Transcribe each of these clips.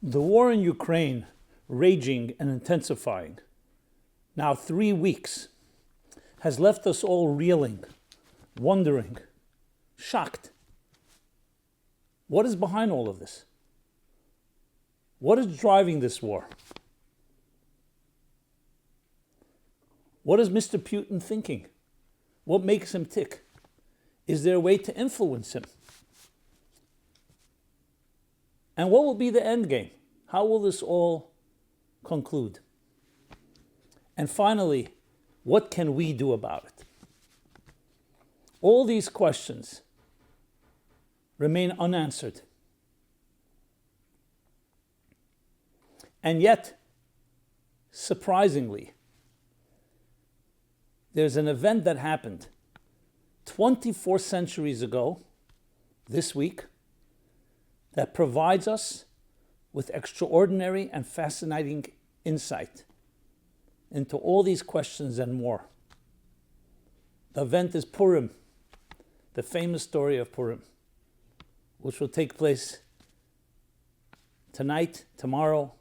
The war in Ukraine, raging and intensifying, now 3 weeks, has left us all reeling, wondering, shocked. What is behind all of this? What is driving this war? What is Mr. Putin thinking? What makes him tick? Is there a way to influence him? And what will be the end game? How will this all conclude? And finally, what can we do about it? All these questions remain unanswered. And yet, surprisingly, there's an event that happened 24 centuries ago, this week, that provides us with extraordinary and fascinating insight into all these questions and more. The event is Purim, the famous story of Purim, which will take place tonight, tomorrow,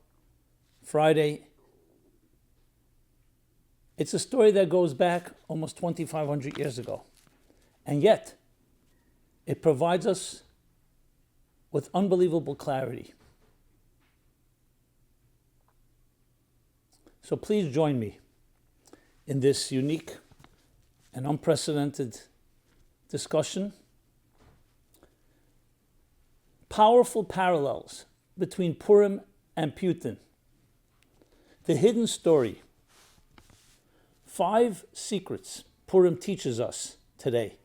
Friday. It's a story that goes back almost 2,500 years ago. And yet, it provides us with unbelievable clarity. So please join me in this unique and unprecedented discussion. Powerful parallels between Purim and Putin. The hidden story. 5 secrets Purim teaches us today.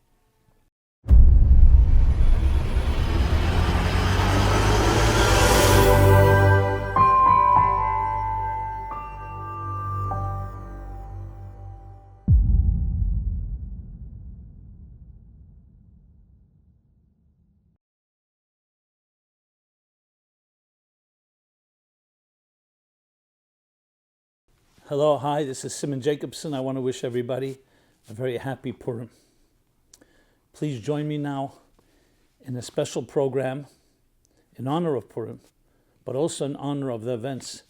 Hello, hi, this is Simon Jacobson. I want to wish everybody a very happy Purim. Please join me now in a special program in honor of Purim, but also in honor of the events,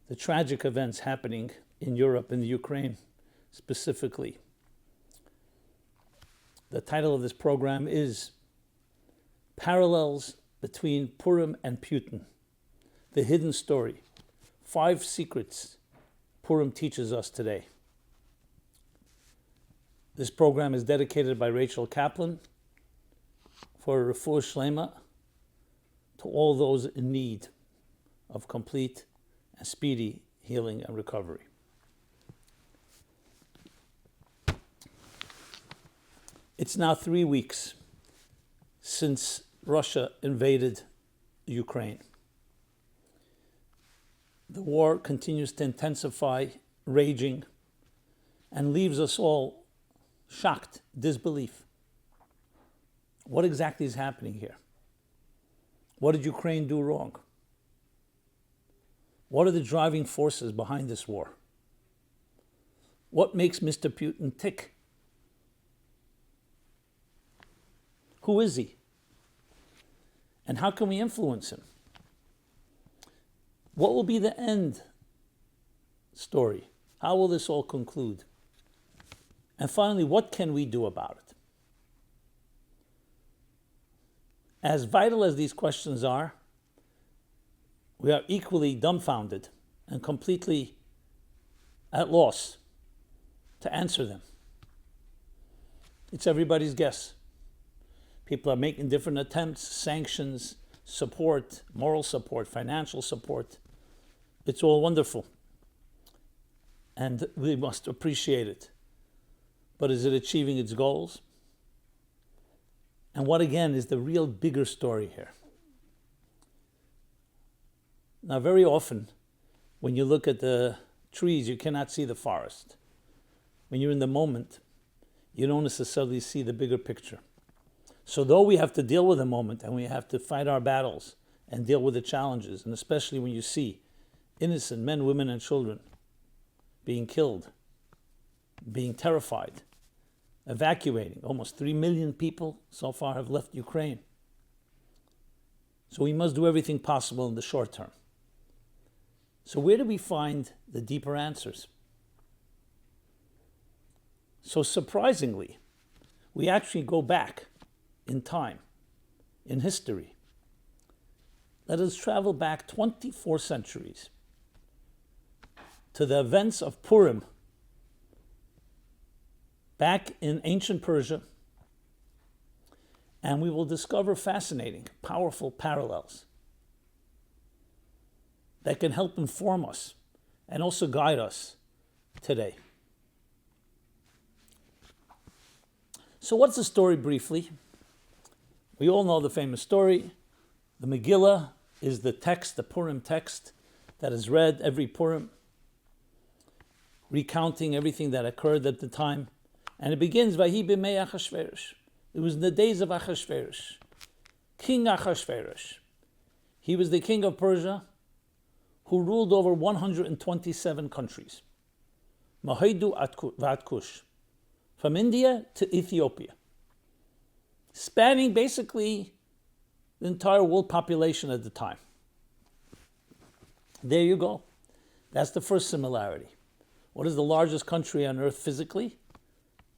the tragic events happening in Europe, in the Ukraine specifically. The title of this program is Parallels Between Purim and Putin, the Hidden Story, 5 Secrets Purim teaches us today. This program is dedicated by Rachel Kaplan for refuah shlema to all those in need of complete and speedy healing and recovery. It's now 3 weeks since Russia invaded Ukraine. The war continues to intensify, raging, and leaves us all shocked, disbelief. What exactly is happening here? What did Ukraine do wrong? What are the driving forces behind this war? What makes Mr. Putin tick? Who is he? And how can we influence him? What will be the end story? How will this all conclude? And finally, what can we do about it? As vital as these questions are, we are equally dumbfounded and completely at loss to answer them. It's everybody's guess. People are making different attempts, sanctions, support, moral support, financial support. It's all wonderful, and we must appreciate it. But is it achieving its goals? And what, again, is the real bigger story here? Now, very often, when you look at the trees, you cannot see the forest. When you're in the moment, you don't necessarily see the bigger picture. So though we have to deal with the moment, and we have to fight our battles and deal with the challenges, and especially when you see innocent men, women, and children being killed, being terrified, evacuating. Almost 3 million people so far have left Ukraine. So we must do everything possible in the short term. So where do we find the deeper answers? So surprisingly, we actually go back in time, in history. Let us travel back 24 centuries to the events of Purim back in ancient Persia, and we will discover fascinating, powerful parallels that can help inform us and also guide us today. So what's the story briefly? We all know the famous story. The Megillah is the text, the Purim text, that is read every Purim, recounting everything that occurred at the time. And it begins, Vahi b'mei Achashverosh. It was in the days of Achashverosh, King Achashverosh. He was the king of Persia who ruled over 127 countries. Mahaidu Vatkush, from India to Ethiopia, spanning basically the entire world population at the time. There you go. That's the first similarity. What is the largest country on earth physically?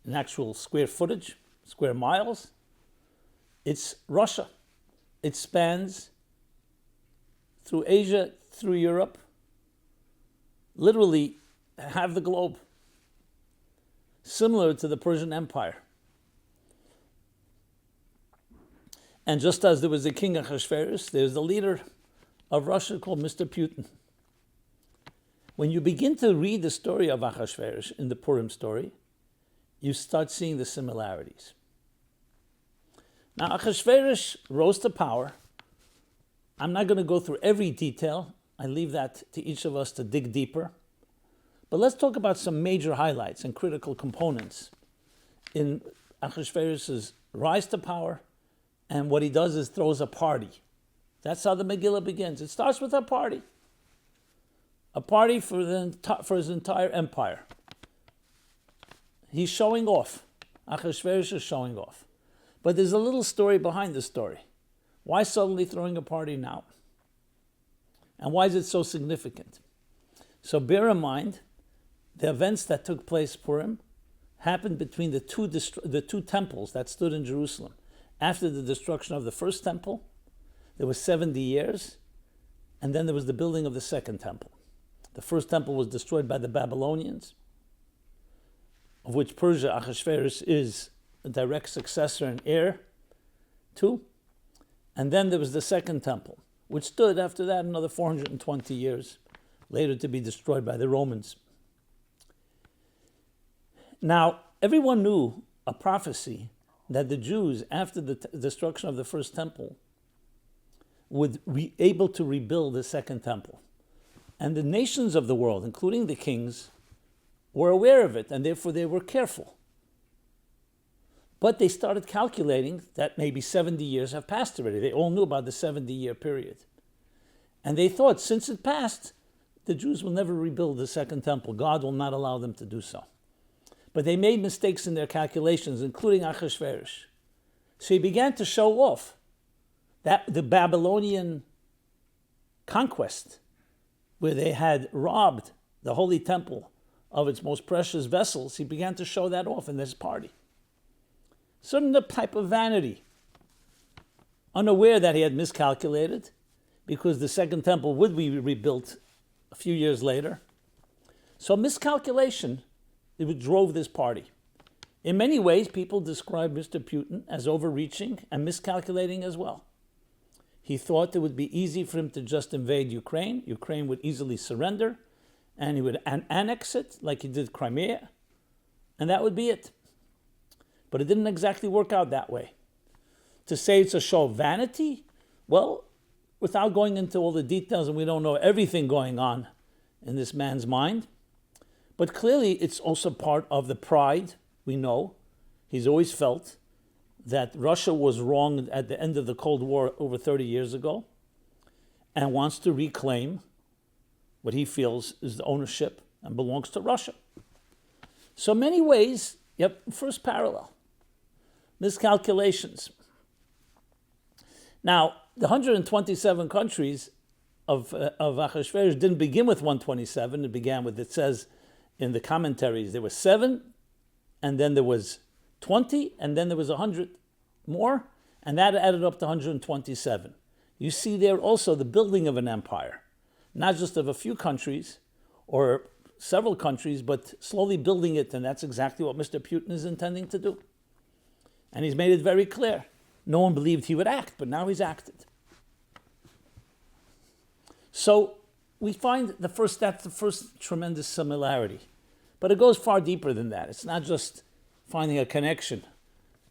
In actual square footage, square miles? It's Russia. It spans through Asia, through Europe, literally half the globe. Similar to the Persian Empire. And just as there was a king Achashverosh, there's the leader of Russia called Mr. Putin. When you begin to read the story of Achashverosh in the Purim story, you start seeing the similarities. Now, Achashverosh rose to power. I'm not going to go through every detail. I leave that to each of us to dig deeper. But let's talk about some major highlights and critical components in Achashverosh's rise to power. And what he does is throws a party. That's how the Megillah begins. It starts with a party for his entire empire. He's showing off. Achashverosh is showing off. But there's a little story behind the story. Why suddenly throwing a party now? And why is it so significant? So bear in mind, the events that took place Purim happened between the two temples that stood in Jerusalem. After the destruction of the first temple, there was 70 years, and then there was the building of the second temple. The first temple was destroyed by the Babylonians, of which Persia, Achashverosh, is a direct successor and heir to. And then there was the second temple, which stood after that another 420 years, later to be destroyed by the Romans. Now, everyone knew a prophecy that the Jews, after the destruction of the first temple, would be able to rebuild the second temple. And the nations of the world, including the kings, were aware of it, and therefore they were careful. But they started calculating that maybe 70 years have passed already. They all knew about the 70-year period. And they thought, since it passed, the Jews will never rebuild the second temple. God will not allow them to do so. But they made mistakes in their calculations, including Achashverosh. So he began to show off that the Babylonian conquest, where they had robbed the holy temple of its most precious vessels, he began to show that off in this party. Certain type of vanity, unaware that he had miscalculated, because the second temple would be rebuilt a few years later. So miscalculation, it drove this party. In many ways, people describe Mr. Putin as overreaching and miscalculating as well. He thought it would be easy for him to just invade Ukraine. Ukraine would easily surrender, and he would annex it like he did Crimea, and that would be it. But it didn't exactly work out that way. To say it's a show of vanity, well, without going into all the details, and we don't know everything going on in this man's mind, but clearly it's also part of the pride. We know he's always felt that Russia was wrong at the end of the Cold War over 30 years ago, and wants to reclaim what he feels is the ownership and belongs to Russia. So many ways, first parallel, miscalculations. Now, the 127 countries of Achashverosh didn't begin with 127. It began with, it says in the commentaries, there was 7, and then there was 20, and then there was 100 more, and that added up to 127. You see there also the building of an empire, not just of a few countries or several countries, but slowly building it, and that's exactly what Mr. Putin is intending to do. And he's made it very clear. No one believed he would act, but now he's acted. So we find that's the first tremendous similarity. But it goes far deeper than that. It's not just finding a connection.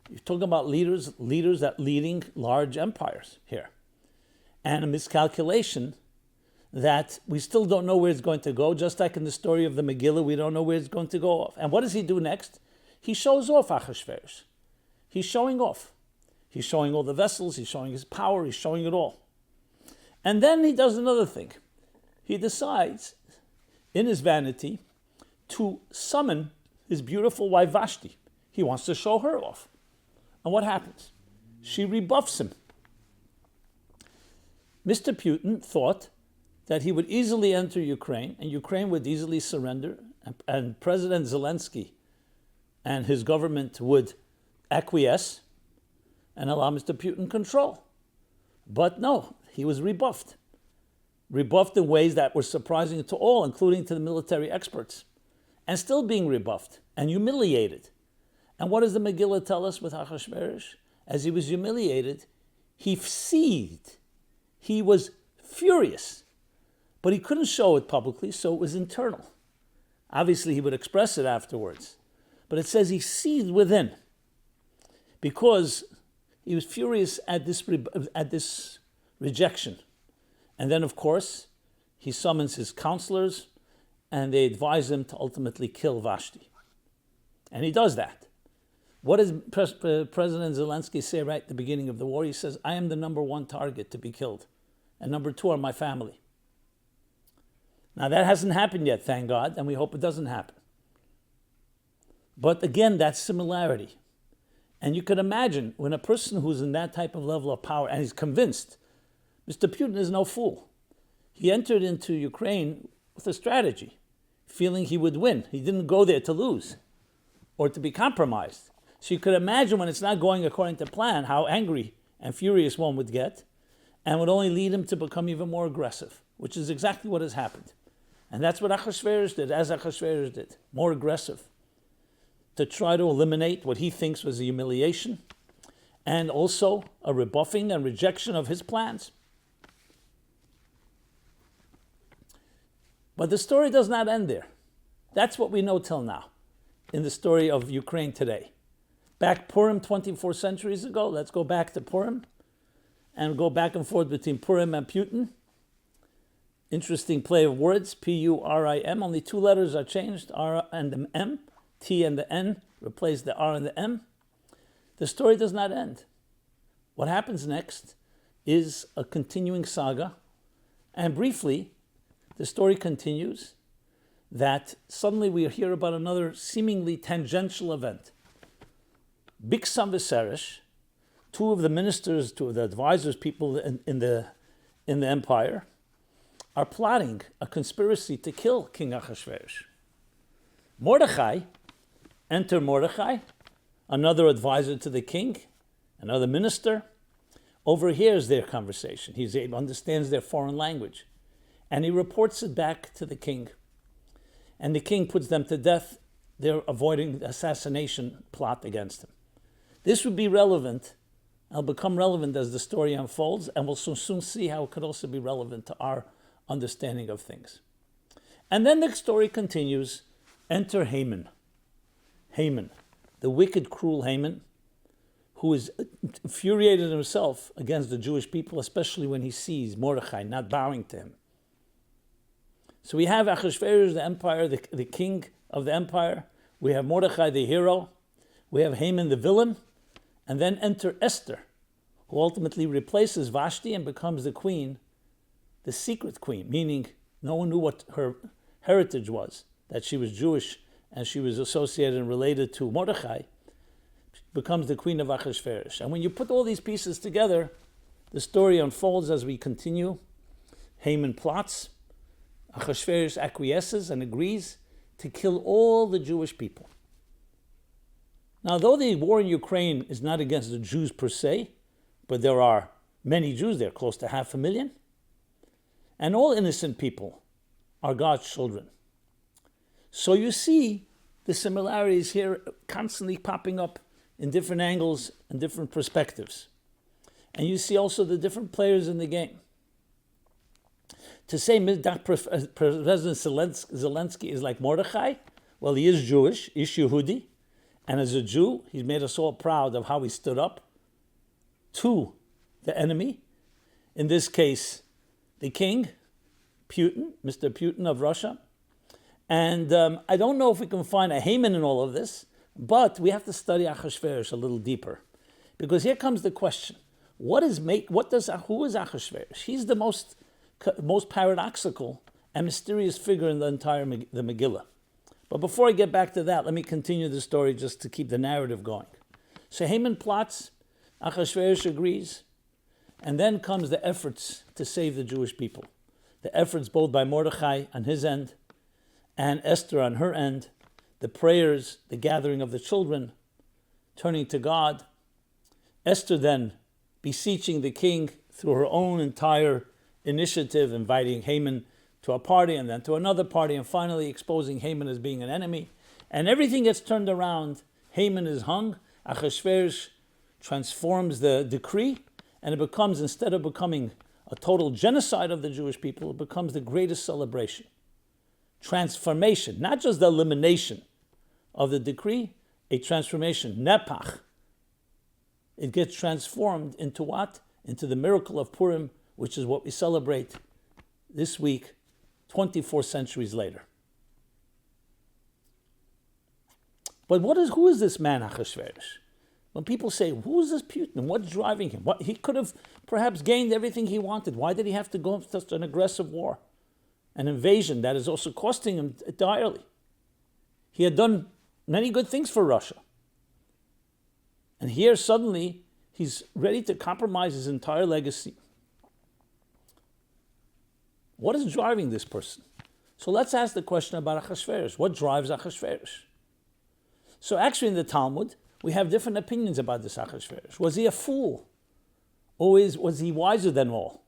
You're talking about leaders that leading large empires here. And a miscalculation that we still don't know where it's going to go, just like in the story of the Megillah, we don't know where it's going to go off. And what does he do next? He shows off Achashverosh. He's showing off. He's showing all the vessels, he's showing his power, he's showing it all. And then he does another thing. He decides, in his vanity, to summon his beautiful wife Vashti. He wants to show her off. And what happens? She rebuffs him. Mr. Putin thought that he would easily enter Ukraine, and Ukraine would easily surrender, and President Zelensky and his government would acquiesce and allow Mr. Putin control. But no, he was rebuffed. Rebuffed in ways that were surprising to all, including to the military experts. And still being rebuffed and humiliated. And what does the Megillah tell us with Achashverosh? As he was humiliated, he seethed. He was furious. But he couldn't show it publicly, so it was internal. Obviously, he would express it afterwards. But it says he seethed within because he was furious at this rejection. And then, of course, he summons his counselors, and they advise him to ultimately kill Vashti. And he does that. What does President Zelensky say right at the beginning of the war? He says, I am the number 1 target to be killed, and number 2 are my family. Now, that hasn't happened yet, thank God, and we hope it doesn't happen. But again, that's similarity. And you could imagine when a person who's in that type of level of power, and he's convinced, Mr. Putin is no fool. He entered into Ukraine with a strategy, feeling he would win. He didn't go there to lose or to be compromised. So you could imagine when it's not going according to plan, how angry and furious one would get, and would only lead him to become even more aggressive, which is exactly what has happened. And that's what Achashverosh did, more aggressive, to try to eliminate what he thinks was a humiliation, and also a rebuffing and rejection of his plans. But the story does not end there. That's what we know till now in the story of Ukraine today. Back Purim 24 centuries ago, let's go back to Purim and go back and forth between Purim and Putin. Interesting play of words, P-U-R-I-M. Only 2 letters are changed, R and the M. T and the N replace the R and the M. The story does not end. What happens next is a continuing saga. And briefly, the story continues that suddenly we hear about another seemingly tangential event. Bixam Viserys, 2 of the ministers, 2 of the advisors, people in the empire, are plotting a conspiracy to kill King Achashverosh. Enter Mordechai, another advisor to the king, another minister, overhears their conversation. He understands their foreign language. And he reports it back to the king. And the king puts them to death. They're avoiding the assassination plot against him. This would be relevant. It'll become relevant as the story unfolds, and we'll soon see how it could also be relevant to our understanding of things. And then the story continues. Enter Haman. Haman, the wicked, cruel Haman, who is infuriated himself against the Jewish people, especially when he sees Mordechai not bowing to him. So we have Achashverosh, the empire, the king of the empire. We have Mordechai, the hero. We have Haman, the villain. And then enter Esther, who ultimately replaces Vashti and becomes the queen, the secret queen, meaning no one knew what her heritage was, that she was Jewish and she was associated and related to Mordechai, becomes the queen of Achashverosh. And when you put all these pieces together, the story unfolds as we continue. Haman plots, Achashverosh acquiesces and agrees to kill all the Jewish people. Now, though the war in Ukraine is not against the Jews per se, but there are many Jews there, close to 500,000, and all innocent people are God's children. So you see the similarities here constantly popping up in different angles and different perspectives. And you see also the different players in the game. To say President Zelensky is like Mordechai, well, he is Jewish, Ish Yehudi, and as a Jew, he's made us all proud of how he stood up to the enemy. In this case, the king, Putin, Mr. Putin of Russia. And I don't know if we can find a Haman in all of this, but we have to study Achashverosh a little deeper. Because here comes the question. Who is Achashverosh? He's the most paradoxical and mysterious figure in the entire the Megillah. But before I get back to that, let me continue the story just to keep the narrative going. So Haman plots, Achashverosh agrees, and then comes the efforts to save the Jewish people. The efforts both by Mordechai on his end and Esther on her end, the prayers, the gathering of the children, turning to God. Esther then beseeching the king through her own entire initiative, inviting Haman to a party and then to another party, and finally exposing Haman as being an enemy. And everything gets turned around. Haman is hung. Achashverosh transforms the decree, and it becomes, instead of becoming a total genocide of the Jewish people, it becomes the greatest celebration. Transformation, not just the elimination of the decree, a transformation, nepach. It gets transformed into what? Into the miracle of Purim, which is what we celebrate this week, 24 centuries later. But who is this man, Achashverosh? When people say, who is this Putin? What's driving him? He could have perhaps gained everything he wanted. Why did he have to go into such an aggressive war? An invasion that is also costing him direly. He had done many good things for Russia. And here suddenly he's ready to compromise his entire legacy. What is driving this person? So let's ask the question about Achashverosh. What drives Achashverosh? So actually in the Talmud, we have different opinions about this Achashverosh. Was he a fool? Or was he wiser than all?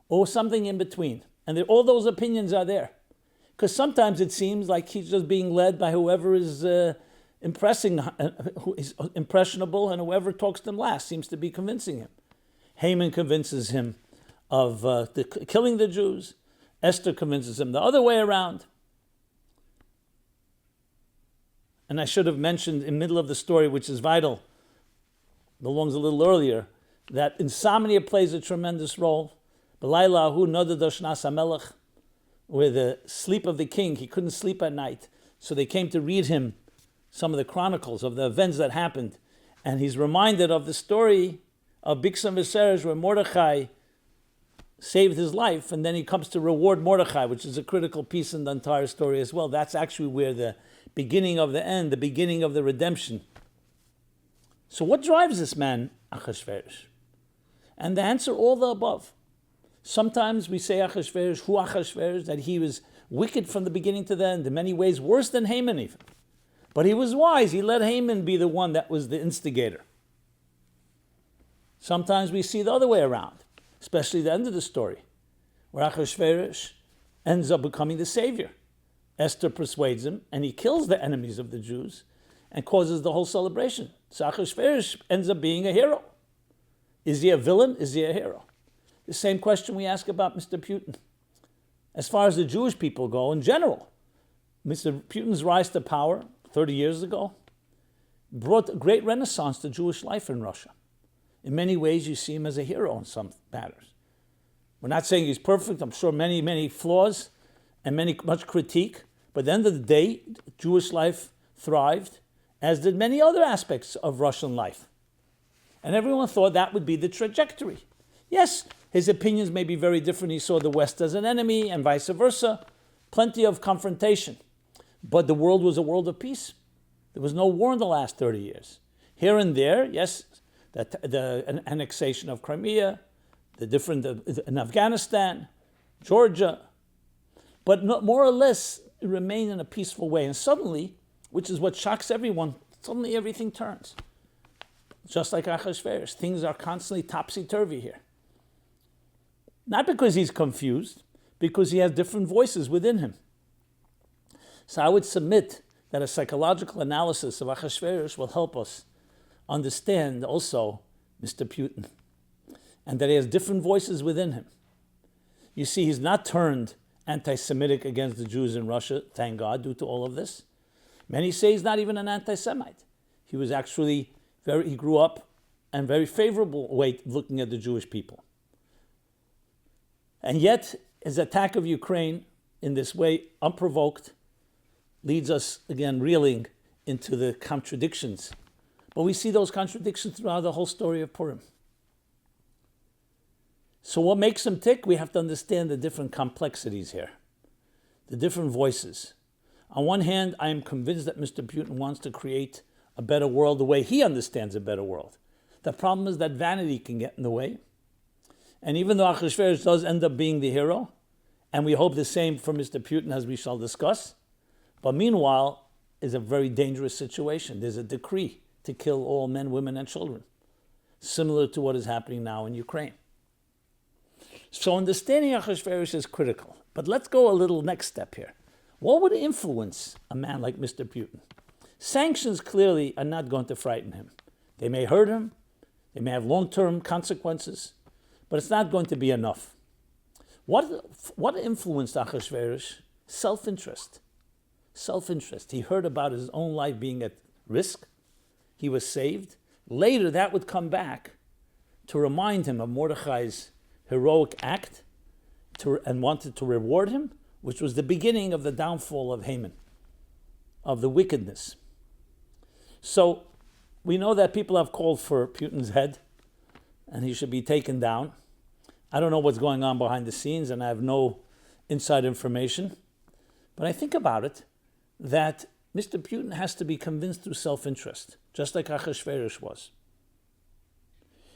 Or something in between? And all those opinions are there. Because sometimes it seems like he's just being led by whoever is who is impressionable, and whoever talks to him last seems to be convincing him. Haman convinces him of killing the Jews. Esther convinces him the other way around. And I should have mentioned in the middle of the story, which is vital, belongs a little earlier, that insomnia plays a tremendous role. B'layla hu nadadosh nas hamelech, where the sleep of the king, he couldn't sleep at night. So they came to read him some of the chronicles of the events that happened. And he's reminded of the story of Bixam Viserys, where Mordechai saved his life, and then he comes to reward Mordechai, which is a critical piece in the entire story as well. That's actually where the beginning of the end, the beginning of the redemption. So what drives this man, Achashverosh? And the answer, all the above. Sometimes we say Achashverosh, who Achashverosh, that he was wicked from the beginning to the end, in many ways worse than Haman even. But he was wise. He let Haman be the one that was the instigator. Sometimes we see the other way around, especially the end of the story, where Achashverosh ends up becoming the savior. Esther persuades him, and he kills the enemies of the Jews and causes the whole celebration. So Achashverosh ends up being a hero. Is he a villain? Is he a hero? The same question we ask about Mr. Putin. As far as the Jewish people go in general, Mr. Putin's rise to power 30 years ago brought a great renaissance to Jewish life in Russia. In many ways, you see him as a hero in some matters. We're not saying he's perfect. I'm sure many, many flaws and much critique. But at the end of the day, Jewish life thrived, as did many other aspects of Russian life. And everyone thought that would be the trajectory. Yes, his opinions may be very different. He saw the West as an enemy and vice versa. Plenty of confrontation. But the world was a world of peace. There was no war in the last 30 years. Here and there, yes, the annexation of Crimea, the different in Afghanistan, Georgia, but more or less remain in a peaceful way. And suddenly, which is what shocks everyone, suddenly everything turns. Just like Achashverosh, things are constantly topsy-turvy here. Not because he's confused, because he has different voices within him. So I would submit that a psychological analysis of Achashverosh will help us understand also Mr. Putin, and that he has different voices within him. You see, he's not turned anti-Semitic against the Jews in Russia, thank God, due to all of this. Many say he's not even an anti-Semite. He was actually he grew up in very favorable way looking at the Jewish people. And yet, his attack of Ukraine in this way, unprovoked, leads us again reeling into the contradictions. But we see those contradictions throughout the whole story of Purim. So what makes him tick? We have to understand the different complexities here, the different voices. On one hand, I am convinced that Mr. Putin wants to create a better world the way he understands a better world. The problem is that vanity can get in the way. And even though Achashverosh does end up being the hero, and we hope the same for Mr. Putin as we shall discuss, but meanwhile is a very dangerous situation. There's a decree to kill all men, women, and children, similar to what is happening now in Ukraine. So understanding Achashverosh is critical. But let's go a little next step here. What would influence a man like Mr. Putin? Sanctions clearly are not going to frighten him. They may hurt him, they may have long-term consequences, but it's not going to be enough. What influenced Achashverosh? Self-interest. Self-interest. He heard about his own life being at risk. He was saved. Later, that would come back to remind him of Mordechai's heroic act and wanted to reward him, which was the beginning of the downfall of Haman, of the wickedness. So we know that people have called for Putin's head and he should be taken down. I don't know what's going on behind the scenes and I have no inside information, but I think about it that Mr. Putin has to be convinced through self-interest, just like Achashverosh was.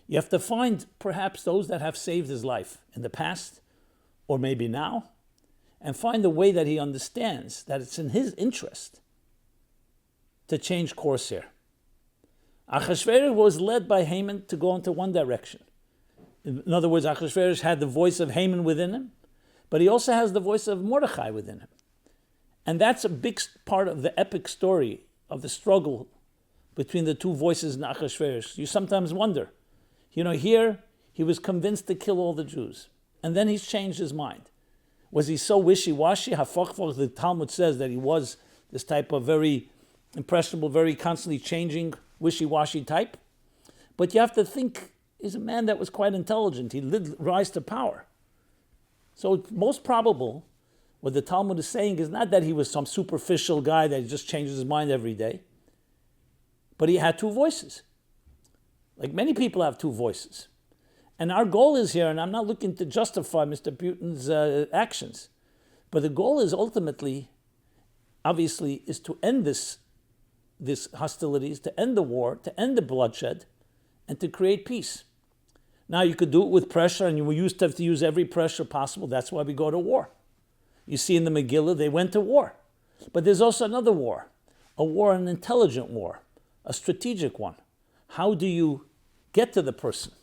You have to find perhaps those that have saved his life in the past, or maybe now, and find a way that he understands that it's in his interest to change course here. Achashverosh was led by Haman to go into one direction. In other words, Achashverosh had the voice of Haman within him, but he also has the voice of Mordechai within him. And that's a big part of the epic story of the struggle between the two voices in Achashverosh. You sometimes wonder, here he was convinced to kill all the Jews, and then he's changed his mind. Was he so wishy-washy? The Talmud says that he was this type of very impressionable, very constantly changing, wishy-washy type. But you have to think, he's a man that was quite intelligent. He did rise to power. So it's most probable what the Talmud is saying is not that he was some superficial guy that just changes his mind every day, but he had two voices. Like many people have two voices. And our goal is here, and I'm not looking to justify Mr. Putin's actions, but the goal is ultimately, obviously, is to end this hostilities, to end the war, to end the bloodshed, and to create peace. Now, you could do it with pressure, and you used to have to use every pressure possible. That's why we go to war. You see in the Megillah, they went to war. But there's also another war, an intelligent war, a strategic one. How do you get to the person?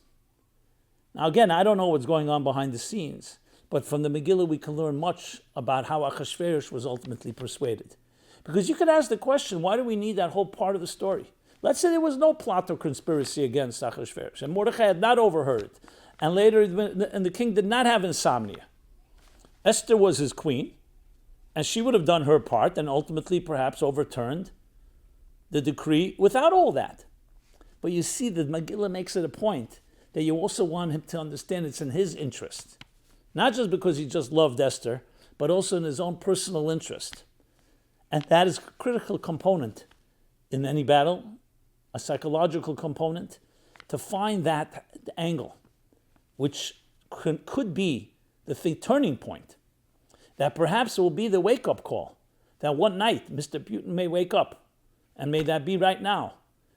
Now again, I don't know what's going on behind the scenes, but from the Megillah we can learn much about how Achashverosh was ultimately persuaded. Because you could ask the question, why do we need that whole part of the story? Let's say there was no plot or conspiracy against Achashverosh, and Mordechai had not overheard it, and later, and the king did not have insomnia. Esther was his queen, and she would have done her part and ultimately perhaps overturned the decree without all that. But you see that Megillah makes it a point that you also want him to understand it's in his interest. Not just because he just loved Esther, but also in his own personal interest. And that is a critical component in any battle, a psychological component, to find that angle, which could be the turning point, that perhaps it will be the wake-up call, that one night Mr. Putin may wake up, and may that be right now,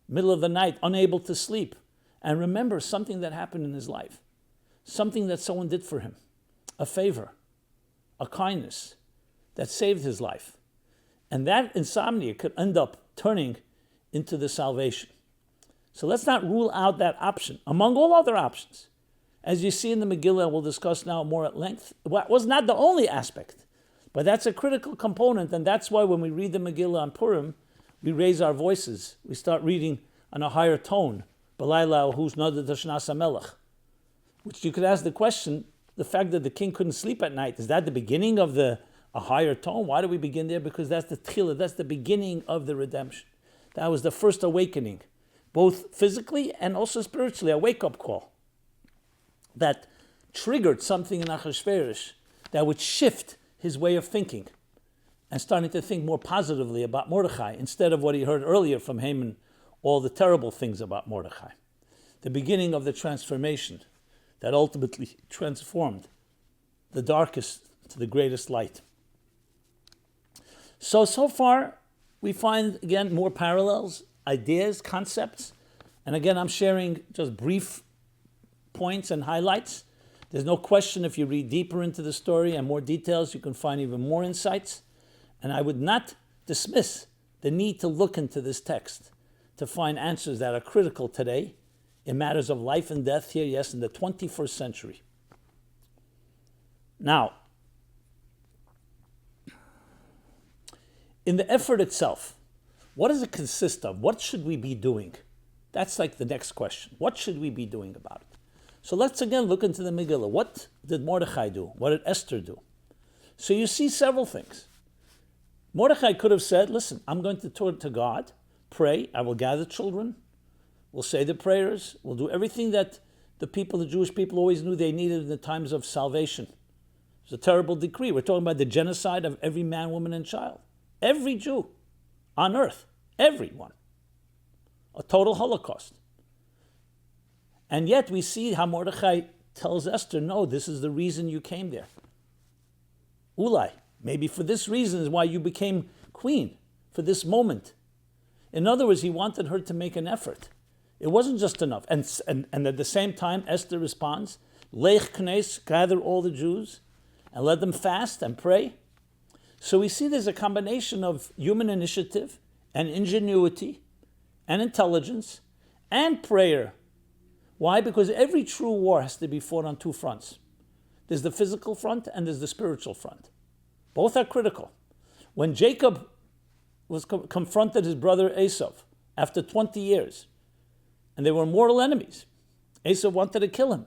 middle of the night, unable to sleep, and remember something that happened in his life, something that someone did for him, a favor, a kindness that saved his life. And that insomnia could end up turning into the salvation. So let's not rule out that option, among all other options. As you see in the Megillah, we'll discuss now more at length, it was not the only aspect, but that's a critical component, and that's why when we read the Megillah on Purim, we raise our voices. We start reading on a higher tone, B'layla who's Nadad Hashnas HaMelech, which you could ask the question, the fact that the king couldn't sleep at night, is that the beginning of a higher tone? Why do we begin there? Because that's the tchillah, that's the beginning of the redemption. That was the first awakening, both physically and also spiritually, a wake-up call that triggered something in Achashverosh that would shift his way of thinking and starting to think more positively about Mordechai instead of what he heard earlier from Haman, all the terrible things about Mordechai. The beginning of the transformation that ultimately transformed the darkest to the greatest light. So far, we find, again, more parallels, ideas, concepts. And again, I'm sharing just brief points and highlights. There's no question if you read deeper into the story and more details, you can find even more insights. And I would not dismiss the need to look into this text to find answers that are critical today in matters of life and death here, yes, in the 21st century. Now, in the effort itself, what does it consist of? What should we be doing? That's like the next question. What should we be doing about it? So let's again look into the Megillah. What did Mordechai do? What did Esther do? So you see several things. Mordechai could have said, listen, I'm going to turn to God, pray, I will gather children, we'll say the prayers, we'll do everything that the Jewish people always knew they needed in the times of salvation. It's a terrible decree. We're talking about the genocide of every man, woman, and child. Every Jew on earth, everyone. A total Holocaust. And yet we see how Mordechai tells Esther, no, this is the reason you came there. Ulai, maybe for this reason is why you became queen, for this moment. In other words, he wanted her to make an effort. It wasn't just enough. And at the same time, Esther responds, Lech knes, gather all the Jews, and let them fast and pray. So we see there's a combination of human initiative and ingenuity and intelligence and prayer. Why? Because every true war has to be fought on two fronts. There's the physical front and there's the spiritual front. Both are critical. When Jacob confronted his brother Esau after 20 years, and they were mortal enemies, Esau wanted to kill him.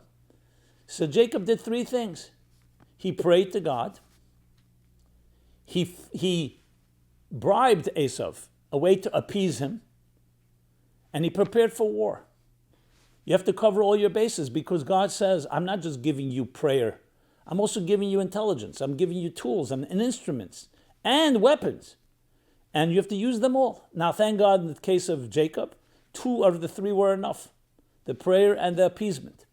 So Jacob did three things. He prayed to God. He bribed Esau, a way to appease him, and he prepared for war. You have to cover all your bases because God says, I'm not just giving you prayer, I'm also giving you intelligence, I'm giving you tools and instruments and weapons, and you have to use them all. Now, thank God, in the case of Jacob, 2 out of the 3 were enough, the prayer and the appeasement.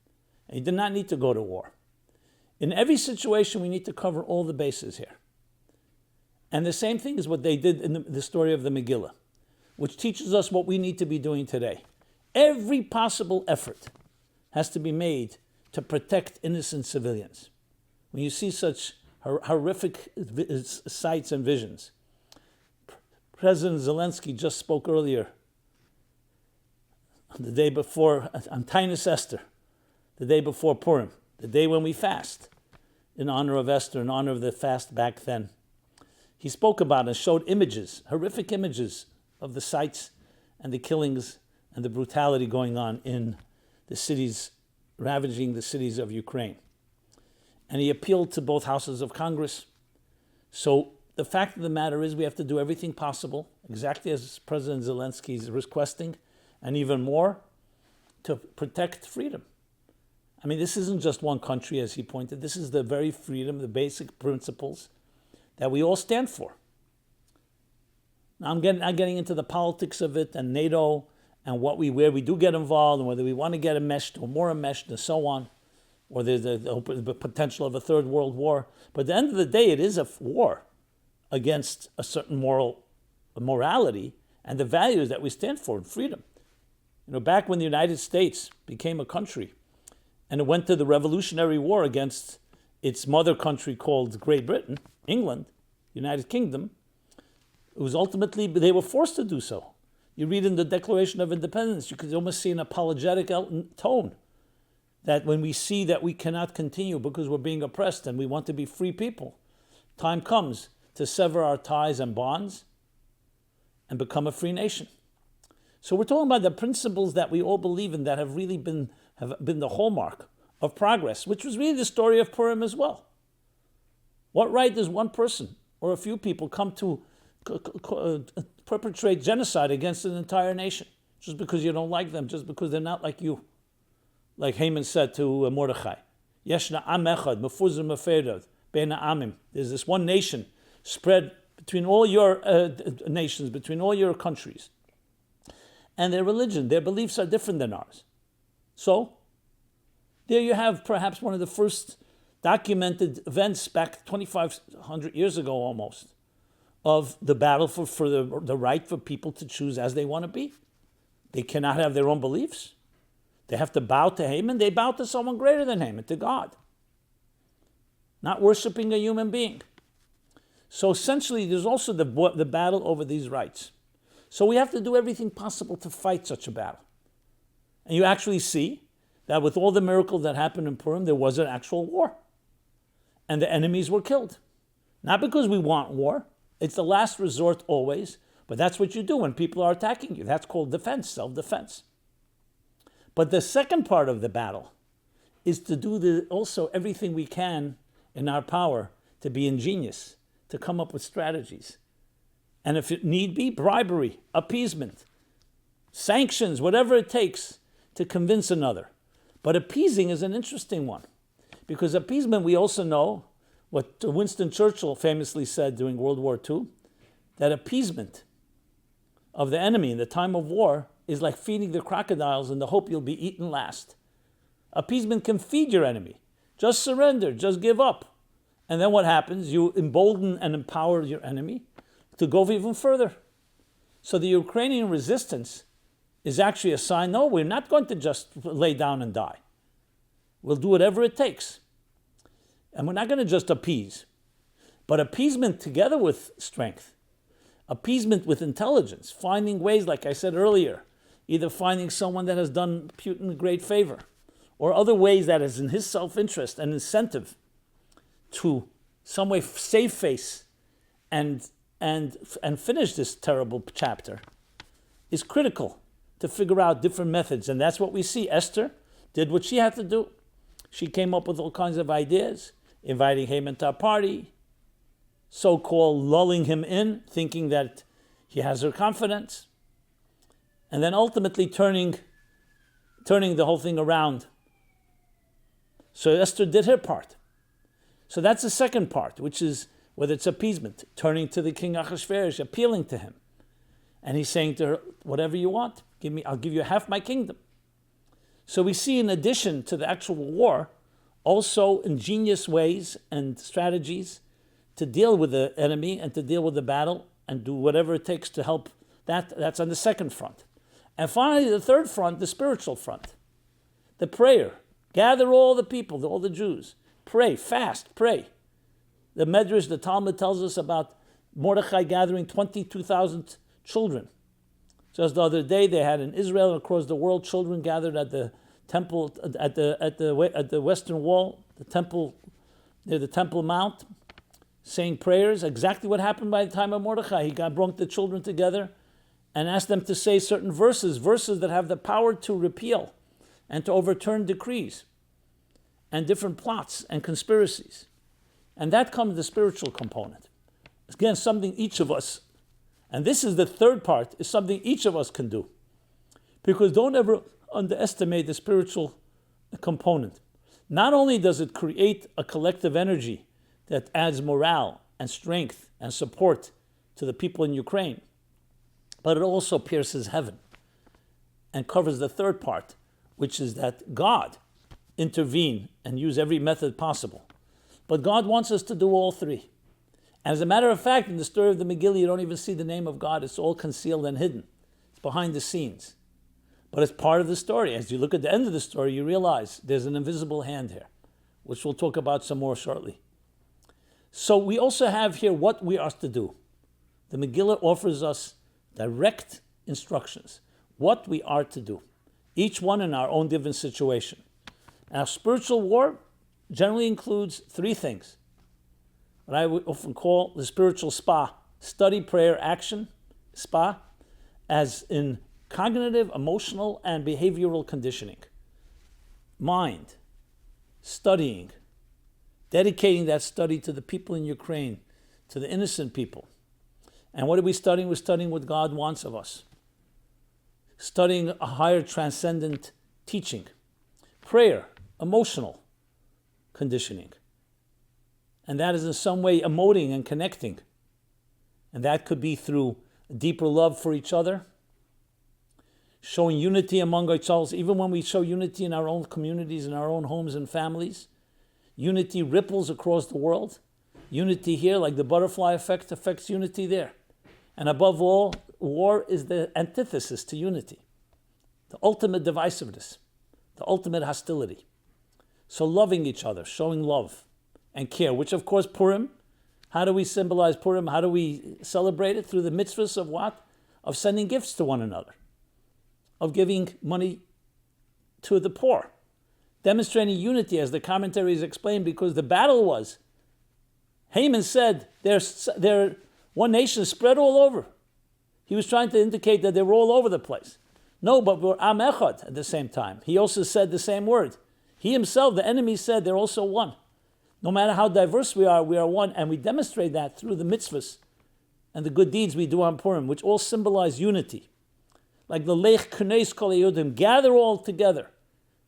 And he did not need to go to war. In every situation, we need to cover all the bases here. And the same thing is what they did in the story of the Megillah, which teaches us what we need to be doing today. Every possible effort has to be made to protect innocent civilians. When you see such horrific sights and visions, President Zelensky just spoke earlier, the day before, on Tainus Esther, the day before Purim, the day when we fast, in honor of Esther, in honor of the fast back then. He spoke about and showed images, horrific images of the sights and the killings and the brutality going on in the cities, ravaging the cities of Ukraine. And he appealed to both houses of Congress. So the fact of the matter is we have to do everything possible, exactly as President Zelensky is requesting, and even more, to protect freedom. I mean, this isn't just one country, as he pointed. This is the very freedom, the basic principles that we all stand for. Now, I'm not getting into the politics of it and NATO and where we do get involved and whether we want to get enmeshed or more enmeshed and so on, or there's the potential of a third world war. But at the end of the day, it is a war against a certain morality and the values that we stand for in freedom. You know, back when the United States became a country and it went to the Revolutionary War against its mother country called Great Britain, England, United Kingdom, it was ultimately, they were forced to do so. You read in the Declaration of Independence, you could almost see an apologetic tone that when we see that we cannot continue because we're being oppressed and we want to be free people, time comes to sever our ties and bonds and become a free nation. So we're talking about the principles that we all believe in that have really been the hallmark of progress, which was really the story of Purim as well. What right does one person or a few people come to perpetrate genocide against an entire nation just because you don't like them, just because they're not like you? Like Haman said to Mordechai, Yeshna am echad, mefuzim mefedod, bein ha'amim. There's this one nation spread between all your nations, between all your countries. And their religion, their beliefs are different than ours. So, there you have perhaps one of the first documented events back 2,500 years ago almost, of the battle for the right for people to choose as they want to be. They cannot have their own beliefs. They have to bow to Haman. They bow to someone greater than Haman, to God. Not worshiping a human being. So essentially, there's also the battle over these rights. So we have to do everything possible to fight such a battle. And you actually see that with all the miracles that happened in Purim, there was an actual war. And the enemies were killed. Not because we want war. It's the last resort always. But that's what you do when people are attacking you. That's called defense, self-defense. But the second part of the battle is to do also everything we can in our power to be ingenious, to come up with strategies. And if it need be, bribery, appeasement, sanctions, whatever it takes to convince another. But appeasing is an interesting one, because appeasement, we also know what Winston Churchill famously said during World War II, that appeasement of the enemy in the time of war is like feeding the crocodiles in the hope you'll be eaten last. Appeasement can feed your enemy. Just surrender, just give up. And then what happens? You embolden and empower your enemy to go even further. So the Ukrainian resistance is actually a sign, no, we're not going to just lay down and die. We'll do whatever it takes. And we're not going to just appease. But appeasement together with strength, appeasement with intelligence, finding ways, like I said earlier, either finding someone that has done Putin a great favor, or other ways that is in his self-interest and incentive to some way save face and finish this terrible chapter, is critical to figure out different methods. And that's what we see. Esther did what she had to do. She came up with all kinds of ideas, inviting Haman to a party, so-called lulling him in, thinking that he has her confidence, and then ultimately turning the whole thing around. So Esther did her part. So that's the second part, which is whether it's appeasement, turning to the king Achashverosh, appealing to him. And he's saying to her, whatever you want, I'll give you half my kingdom. So we see, in addition to the actual war, also ingenious ways and strategies to deal with the enemy and to deal with the battle and do whatever it takes to help. That's on the second front. And finally, the third front, the spiritual front, the prayer. Gather all the people, all the Jews. Pray, fast, pray. The Medrash, the Talmud tells us about Mordechai gathering 22,000 children. Just the other day, they had in Israel and across the world, children gathered at the temple, at the western wall, the temple, near the Temple Mount, saying prayers. Exactly what happened by the time of Mordechai. He brought the children together and asked them to say certain verses that have the power to repeal and to overturn decrees and different plots and conspiracies. And that comes the spiritual component. Again, something each of us, and this is the third part, is something each of us can do. Because don't ever underestimate the spiritual component. Not only does it create a collective energy that adds morale and strength and support to the people in Ukraine, but it also pierces heaven and covers the third part, which is that God intervene and use every method possible. But God wants us to do all three. As a matter of fact, in the story of the Megillah, you don't even see the name of God. It's all concealed and hidden. It's behind the scenes. But it's part of the story. As you look at the end of the story, you realize there's an invisible hand here, which we'll talk about some more shortly. So we also have here what we are to do. The Megillah offers us direct instructions, what we are to do, each one in our own different situation. Our spiritual war generally includes three things, what I would often call the spiritual spa: study, prayer, action, spa, as in cognitive, emotional, and behavioral conditioning. Mind, studying, dedicating that study to the people in Ukraine, to the innocent people. And what are we studying? We're studying what God wants of us. Studying a higher transcendent teaching. Prayer, emotional conditioning. And that is in some way emoting and connecting. And that could be through a deeper love for each other, showing unity among ourselves, even when we show unity in our own communities, in our own homes and families. Unity ripples across the world. Unity here, like the butterfly effect, affects unity there. And above all, war is the antithesis to unity, the ultimate divisiveness, the ultimate hostility. So loving each other, showing love and care, which of course Purim, how do we symbolize Purim? How do we celebrate it? Through the mitzvahs of what? Of sending gifts to one another, of giving money to the poor, demonstrating unity, as the commentaries explain, because the battle was, Haman said, they're one nation spread all over. He was trying to indicate that they were all over the place. No, but we're Am Echad at the same time. He also said the same word. He himself, the enemy, said they're also one. No matter how diverse we are one, and we demonstrate that through the mitzvahs and the good deeds we do on Purim, which all symbolize unity. Like the Lech Knes Kol Yehudim, gather all together.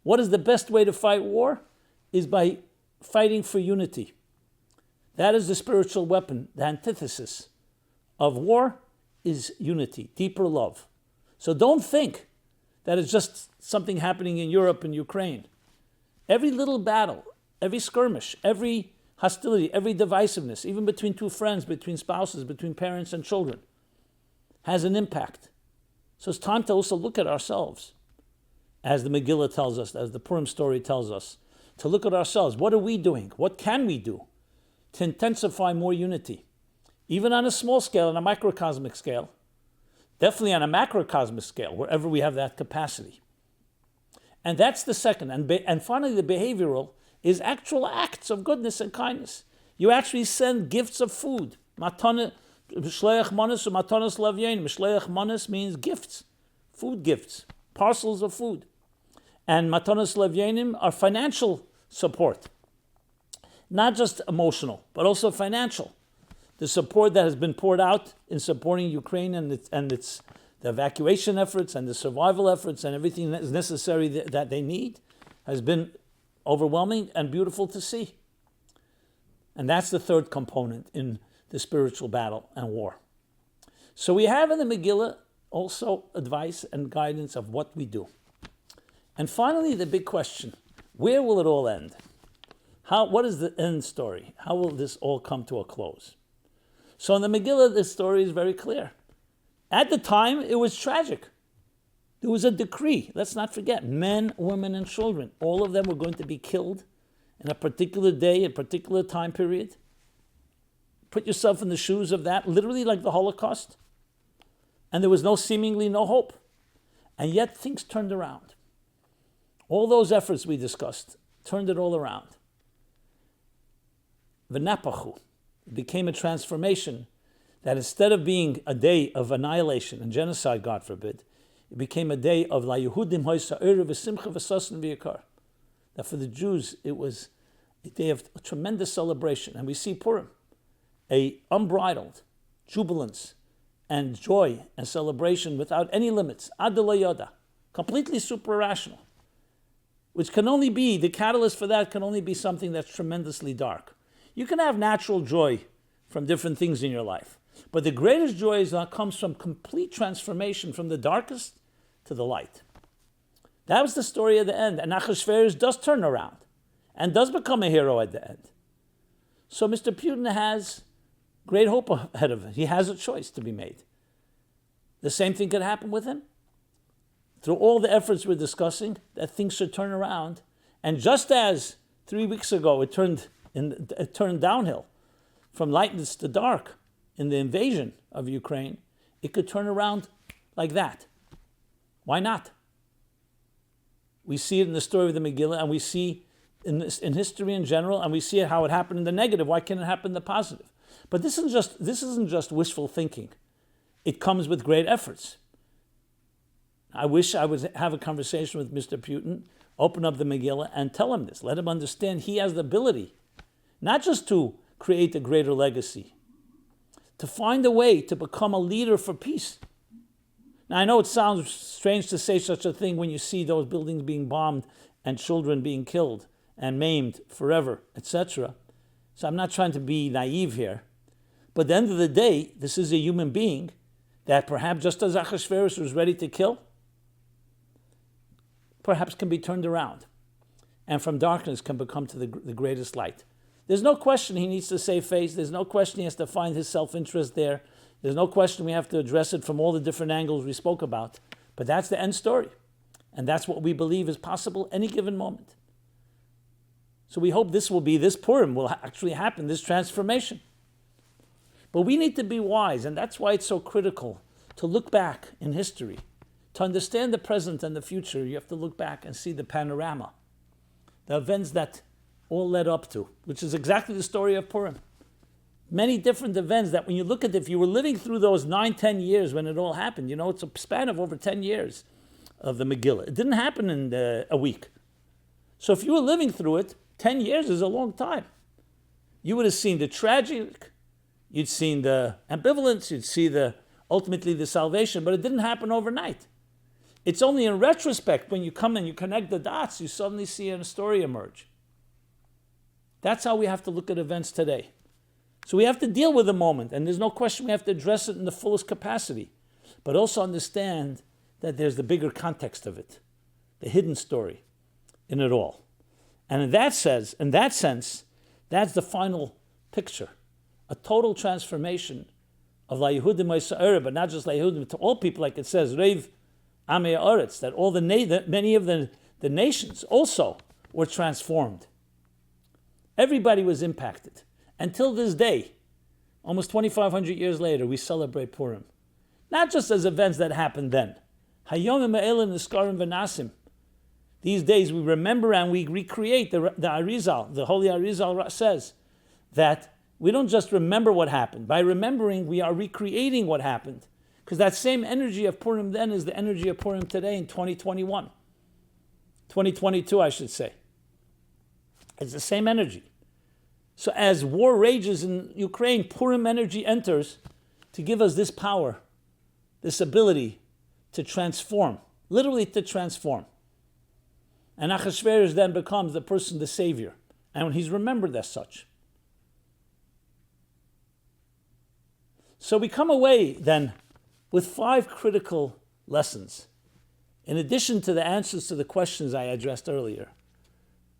What is the best way to fight war? Is by fighting for unity. That is the spiritual weapon. The antithesis of war is unity, deeper love. So don't think that it's just something happening in Europe and Ukraine. Every little battle, every skirmish, every hostility, every divisiveness, even between two friends, between spouses, between parents and children, has an impact. So it's time to also look at ourselves, as the Megillah tells us, as the Purim story tells us, to look at ourselves. What are we doing? What can we do to intensify more unity? Even on a small scale, on a microcosmic scale, definitely on a macrocosmic scale, wherever we have that capacity. And that's the second. And finally, the behavioral is actual acts of goodness and kindness. You actually send gifts of food. Mishleach manos or matanos lavyein. Mishleach manos means gifts, food gifts, parcels of food. And matanos lavyenim are financial support. Not just emotional, but also financial. The support that has been poured out in supporting Ukraine and its the evacuation efforts and the survival efforts and everything that is necessary that they need has been overwhelming and beautiful to see. And that's the third component in the spiritual battle and war. So we have in the Megillah also advice and guidance of what we do. And finally, the big question, where will it all end? What is the end story? How will this all come to a close? So in the Megillah, the story is very clear. At the time, it was tragic. There was a decree. Let's not forget, men, women, and children, all of them were going to be killed in a particular day, a particular time period. Put yourself in the shoes of that, literally like the Holocaust. And there was seemingly no hope. And yet things turned around. All those efforts we discussed turned it all around. V'napachu. It became a transformation that instead of being a day of annihilation and genocide, God forbid, it became a day of La Yehudim Hoysa Erev V'Simcha V'Sasan V'Yikar. That for the Jews, it was a day of a tremendous celebration. And we see Purim, a unbridled jubilance and joy and celebration without any limits. Ad Yoda, completely super-rational, which can only be, the catalyst for that can only be something that's tremendously dark. You can have natural joy from different things in your life. But the greatest joy is that comes from complete transformation from the darkest to the light. That was the story at the end. And Achashverosh does turn around and does become a hero at the end. So Mr. Putin has great hope ahead of him. He has a choice to be made. The same thing could happen with him. Through all the efforts we're discussing, that things should turn around. And just as 3 weeks ago, it turned downhill from lightness to dark in the invasion of Ukraine. It could turn around like that. Why not? We see it in the story of the Megillah, and we see in history in general, and we see it how it happened in the negative. Why can't it happen in the positive? But this isn't just wishful thinking. It comes with great efforts. I wish I would have a conversation with Mr. Putin, open up the Megillah, and tell him this. Let him understand he has the ability, not just to create a greater legacy, to find a way to become a leader for peace. Now, I know it sounds strange to say such a thing when you see those buildings being bombed and children being killed and maimed forever, etc. So I'm not trying to be naive here. But at the end of the day, this is a human being that perhaps just as Achashverosh was ready to kill, perhaps can be turned around and from darkness can become to the greatest light. There's no question he needs to save face. There's no question he has to find his self-interest there. There's no question we have to address it from all the different angles we spoke about. But that's the end story. And that's what we believe is possible any given moment. So we hope this Purim will actually happen, this transformation. But we need to be wise, and that's why it's so critical to look back in history. To understand the present and the future, you have to look back and see the panorama, the events that all led up to, which is exactly the story of Purim. Many different events that when you look at it, if you were living through those 9-10 years when it all happened, it's a span of over 10 years of the Megillah. It didn't happen in a week. So if you were living through it, 10 years is a long time. You would have seen the tragic, you'd seen the ambivalence, you'd see ultimately the salvation, but it didn't happen overnight. It's only in retrospect, when you come and you connect the dots, you suddenly see a story emerge. That's how we have to look at events today. So we have to deal with the moment, and there's no question we have to address it in the fullest capacity, but also understand that there's the bigger context of it, the hidden story in it all. And in that sense, that's the final picture, a total transformation of La Yehudim Ma'aseh, but not just La Yehudim, to all people, like it says, Reiv Amei Haaretz, that all many of the nations also were transformed. Everybody was impacted. Until this day, almost 2,500 years later, we celebrate Purim. Not just as events that happened then. Hayomim ha'elin niskarim v'nasim. These days we remember and we recreate. The Arizal, the Holy Arizal says that we don't just remember what happened. By remembering, we are recreating what happened. Because that same energy of Purim then is the energy of Purim today in 2021. 2022, I should say. It's the same energy. So as war rages in Ukraine, Purim energy enters to give us this power, this ability to transform, literally to transform. And Achashverosh then becomes the savior, and he's remembered as such. So we come away then with 5 critical lessons. In addition to the answers to the questions I addressed earlier,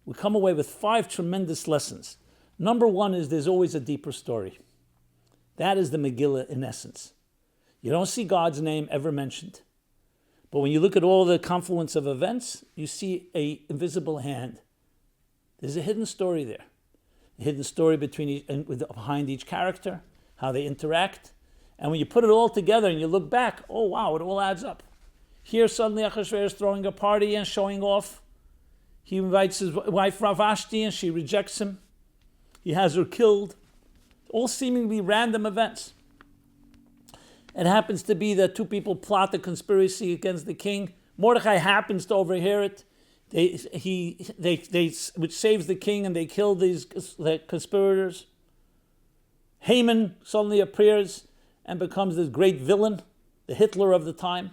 we come away with 5 tremendous lessons. Number 1 is there's always a deeper story. That is the Megillah in essence. You don't see God's name ever mentioned. But when you look at all the confluence of events, you see an invisible hand. There's a hidden story there. A hidden story behind each character, how they interact. And when you put it all together and you look back, oh wow, it all adds up. Here suddenly Achashverosh is throwing a party and showing off. He invites his wife Vashti and she rejects him. He has her killed. All seemingly random events. It happens to be that 2 people plot a conspiracy against the king. Mordechai happens to overhear it. Which saves the king, and they kill the conspirators. Haman suddenly appears and becomes this great villain, the Hitler of the time.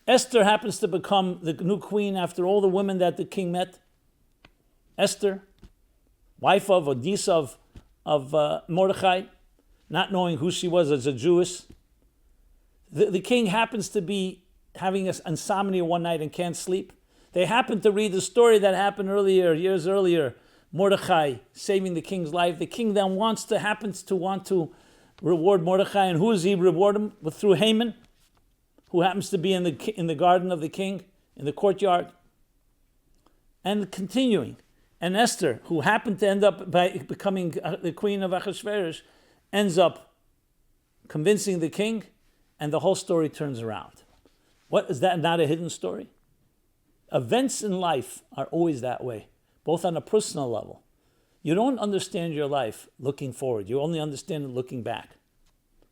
Esther happens to become the new queen after all the women that the king met. Esther, wife of Odisa of Mordechai, not knowing who she was as a Jewess. The king happens to be having insomnia one night and can't sleep. They happen to read the story that happened years earlier, Mordechai saving the king's life. The king then happens to want to reward Mordechai, and who does he reward him? Through Haman, who happens to be in the garden of the king, in the courtyard. and continuing. And Esther, who happened to end up by becoming the queen of Achashverosh, ends up convincing the king, and the whole story turns around. What is that not a hidden story? Events in life are always that way, both on a personal level. You don't understand your life looking forward. You only understand it looking back.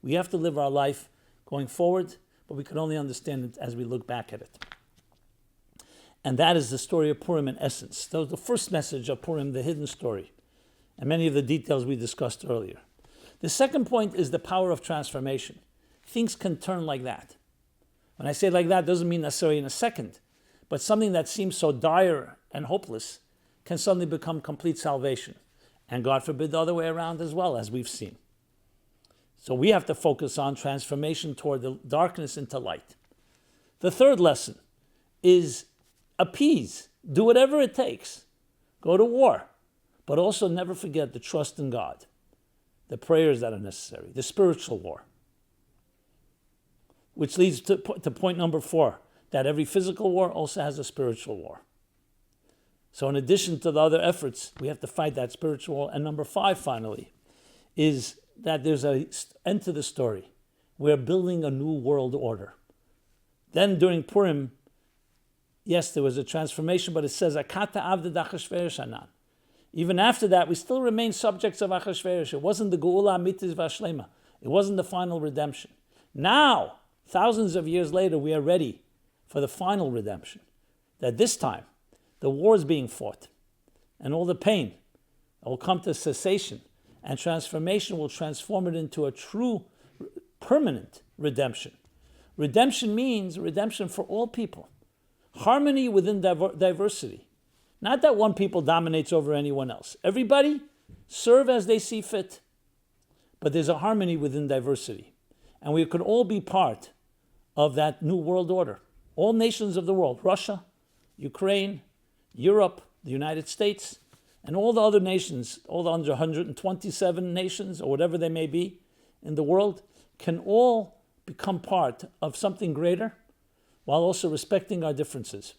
We have to live our life going forward, but we can only understand it as we look back at it. And that is the story of Purim in essence. That was the first message of Purim, the hidden story, and many of the details we discussed earlier. The second point is the power of transformation. Things can turn like that. When I say like that, it doesn't mean necessarily in a second, but something that seems so dire and hopeless can suddenly become complete salvation. And God forbid the other way around as well, as we've seen. So we have to focus on transformation toward the darkness into light. The third lesson is appease. Do whatever it takes. Go to war. But also never forget to trust in God. The prayers that are necessary. The spiritual war. Which leads to point number 4. That every physical war also has a spiritual war. So in addition to the other efforts, we have to fight that spiritual war. And number 5, finally, is that there's an end to the story. We're building a new world order. Then during Purim, yes, there was a transformation, but it says, Akata avded Achashverosh anan. Even after that, we still remain subjects of Achashverosh. It wasn't the Geula Amitis Vashlema. It wasn't the final redemption. Now, thousands of years later, we are ready for the final redemption. That this time, the war is being fought, and all the pain will come to cessation, and transformation will transform it into a true, permanent redemption. Redemption means redemption for all people. Harmony within diversity. Not that one people dominates over anyone else. Everybody serve as they see fit. But there's a harmony within diversity. And we could all be part of that new world order. All nations of the world, Russia, Ukraine, Europe, the United States, and all the other nations, all the under 127 nations, or whatever they may be in the world, can all become part of something greater while also respecting our differences.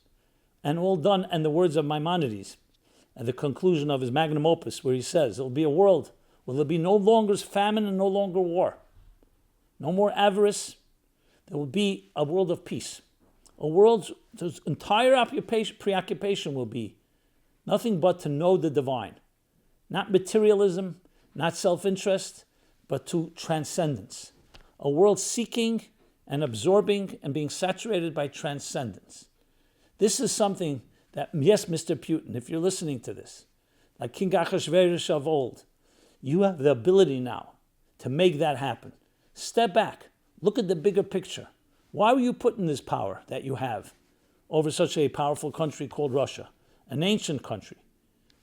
And all done, and the words of Maimonides, at the conclusion of his magnum opus, where he says, there will be a world where there will be no longer famine and no longer war. No more avarice. There will be a world of peace. A world whose entire preoccupation will be nothing but to know the divine. Not materialism, not self-interest, but to transcendence. A world seeking and absorbing and being saturated by transcendence. This is something that, yes, Mr. Putin, if you're listening to this, like King Achashverosh of old, you have the ability now to make that happen. Step back. Look at the bigger picture. Why were you put in this power that you have over such a powerful country called Russia, an ancient country?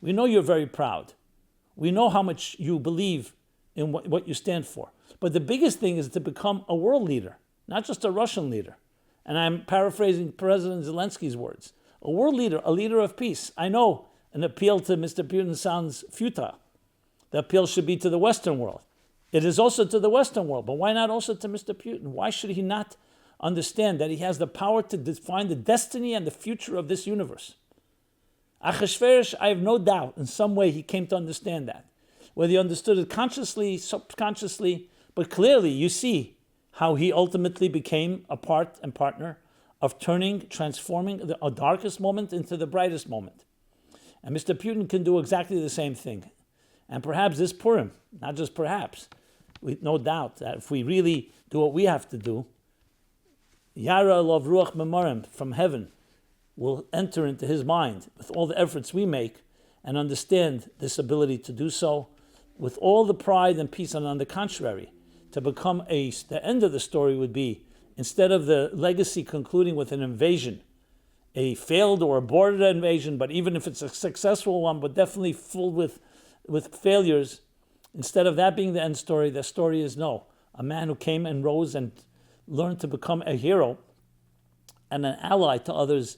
We know you're very proud. We know how much you believe in what you stand for. But the biggest thing is to become a world leader, not just a Russian leader. And I'm paraphrasing President Zelensky's words. A world leader, a leader of peace. I know an appeal to Mr. Putin sounds futile. The appeal should be to the Western world. It is also to the Western world, but why not also to Mr. Putin? Why should he not understand that he has the power to define the destiny and the future of this universe? Achashverosh, I have no doubt, in some way he came to understand that. Whether he understood it consciously, subconsciously, but clearly you see how he ultimately became a part and partner of transforming the darkest moment into the brightest moment. And Mr. Putin can do exactly the same thing. And perhaps this Purim, not just perhaps, with no doubt that if we really do what we have to do, Yara Lov Ruach Memorim from heaven will enter into his mind with all the efforts we make and understand this ability to do so with all the pride and peace. And on the contrary, to become the end of the story would be, instead of the legacy concluding with an invasion, a failed or aborted invasion, but even if it's a successful one, but definitely full with failures, instead of that being the end story, the story is a man who came and rose and learned to become a hero and an ally to others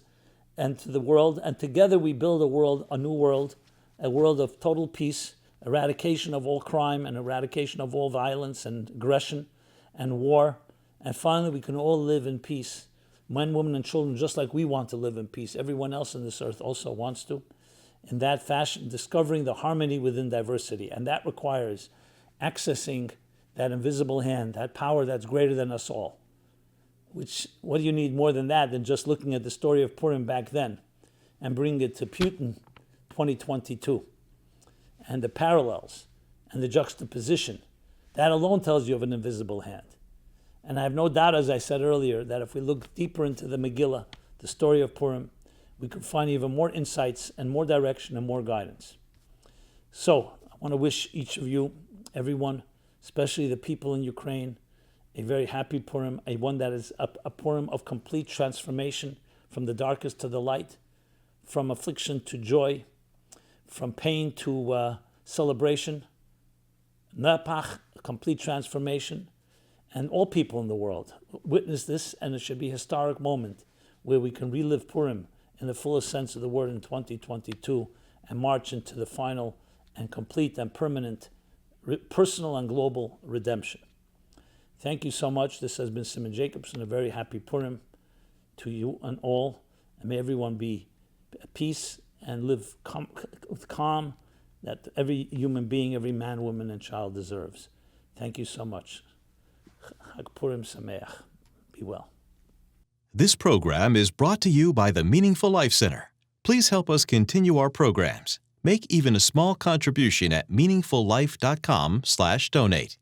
and to the world, and together we build a new world, a world of total peace, eradication of all crime and eradication of all violence and aggression and war, and finally we can all live in peace men, women, and children, just like we want to live in peace. Everyone else on this earth also wants to. In that fashion, discovering the harmony within diversity. And that requires accessing that invisible hand, that power that's greater than us all. What do you need more than that than just looking at the story of Purim back then and bringing it to Putin 2022 and the parallels and the juxtaposition? That alone tells you of an invisible hand. And I have no doubt, as I said earlier, that if we look deeper into the Megillah, the story of Purim, we could find even more insights and more direction and more guidance. So I want to wish each of you, everyone, especially the people in Ukraine, a very happy Purim, one that is a Purim of complete transformation from the darkest to the light, from affliction to joy, from pain to celebration, napach, complete transformation, and all people in the world witness this, and it should be a historic moment where we can relive Purim in the fullest sense of the word in 2022 and march into the final and complete and permanent personal and global redemption. Thank you so much. This has been Simon Jacobson. A very happy Purim to you and all. And may everyone be at peace and live with calm that every human being, every man, woman, and child deserves. Thank you so much. Chag Purim Sameach. Be well. This program is brought to you by the Meaningful Life Center. Please help us continue our programs. Make even a small contribution at meaningfullife.com/donate.